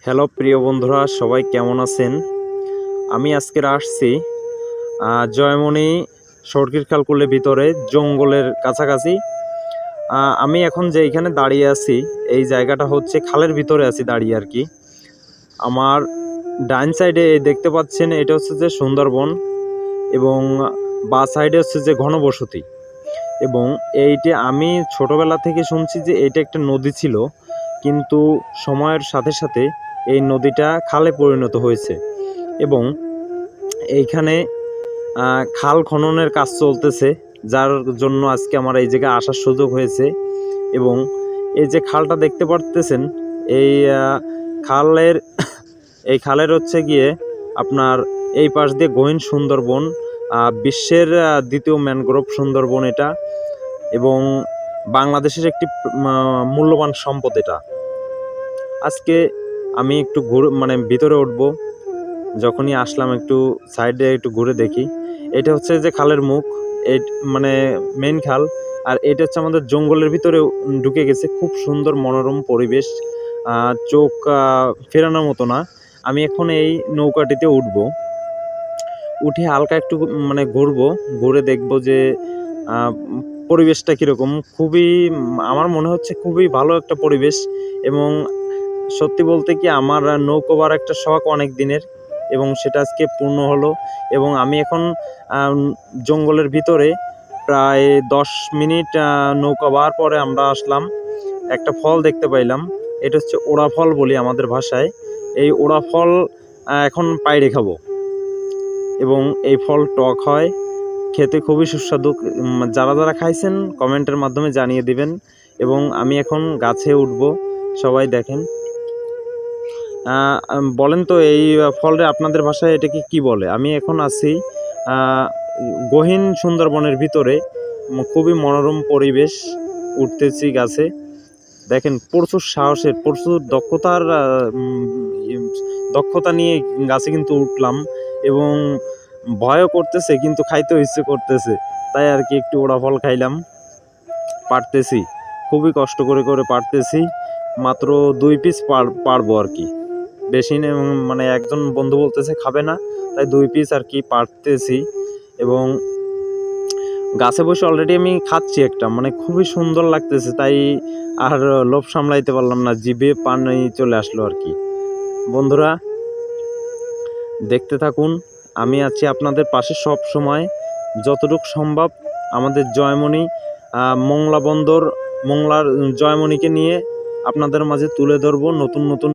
Hello প্রিয় বন্ধুরা, সবাই কেমন আছেন? আমি আজকের আসছি জয়মনি সড়কির খালকুলের ভিতরে জঙ্গলের কাছাকাছি। আমি এখন যে এখানে দাঁড়িয়ে আছি, এই জায়গাটা হচ্ছে খালের ভিতরে আছি দাঁড়িয়ে আর কি। আমার ডাইন সাইডে দেখতে পাচ্ছেন, এটা হচ্ছে যে সুন্দরবন, এবং বা সাইডে হচ্ছে যে ঘনবসতি। এবং এইটা আমি ছোটবেলা থেকে শুনছি যে এটা একটা নদী ছিল, কিন্তু সময়ের সাথে সাথে এই নদীটা খালে পরিণত হয়েছে। এবং এইখানে খাল খননের কাজ চলতেছে, যার জন্য আজকে আমার এই জায়গায় আসার সুযোগ হয়েছে। এবং এই যে খালটা দেখতে পারতেছেন, এই খালের এই খালের হচ্ছে গিয়ে আপনার এই পাশ দিয়ে গহীন সুন্দরবন, বিশ্বের দ্বিতীয় ম্যানগ্রোভ সুন্দরবন এটা, এবং বাংলাদেশের একটি মূল্যবান সম্পদ এটা। আজকে আমি একটু ভিতরে উঠব। যখনই আসলাম একটু সাইডে একটু ঘুরে দেখি। এটা হচ্ছে যে খালের মুখ, এই মেন খাল। আর এটা হচ্ছে আমাদের জঙ্গলের ভিতরে ঢুকে গেছে। খুব সুন্দর মনোরম পরিবেশ, চোখ ফেরানোর মতো না। আমি এখন এই নৌকাটিতে উঠব, উঠে হালকা একটু ঘুরবো, ঘুরে দেখবো যে পরিবেশটা কীরকম। খুবই আমার মনে হচ্ছে খুবই ভালো একটা পরিবেশ। এবং সত্যি বলতে কি, আমার নৌকোবার একটা শখ অনেক দিনের, এবং সেটা আজকে পূর্ণ হলো। এবং আমি এখন জঙ্গলের ভিতরে প্রায় 10 মিনিট নৌকা বার পরে আমরা আসলাম, একটা ফল দেখতে পাইলাম। এটা হচ্ছে ওড়া ফল বলি আমাদের ভাষায়। এই ওড়া ফল এখন পাইড়ে খাবো, এবং এই ফল টক হয়, খেতে খুবই সুস্বাদু। যারা যারা খাইছেন কমেন্টের মাধ্যমে জানিয়ে দিবেন। এবং আমি এখন গাছে উঠব, সবাই দেখেন। বলেন তো এই ফলটা আপনাদের ভাষায় এটাকে কি বলে? আমি এখন আছি গহীন সুন্দরবনের ভিতরে, খুবই মনোরম পরিবেশ। উঠতেছি গাছে, দেখেন প্রচুর সাহসের, প্রচুর দক্ষতা নিয়ে গাছে কিন্তু উঠলাম। এবং ভয়ও করতেছে, কিন্তু খাইতেও ইচ্ছে করতেছে, তাই আর কি একটু ওড়া ফল খাইলাম। পারতেছি, খুবই কষ্ট করে করে পারতেছি। মাত্র 2 পিস পারবো আর কি, বেশি নেই। একজন বন্ধু বলতেছে খাবে না, তাই 2 পিস আর কি পারতেছি। এবং গাছে বসে অলরেডি আমি খাচ্ছি একটা, খুবই সুন্দর লাগতেছে, তাই আর লোভ সামলাইতে পারলাম না, জিভে পানি চলে আসলো আর কি। বন্ধুরা দেখতে থাকুন, আমি আছি আপনাদের পাশে সব সময়। যতটুকু সম্ভব আমাদের জয়মনি মোংলা বন্দর, মোংলার জয়মনিকে নিয়ে আপনাদের মাঝে তুলে ধরবো নতুন নতুন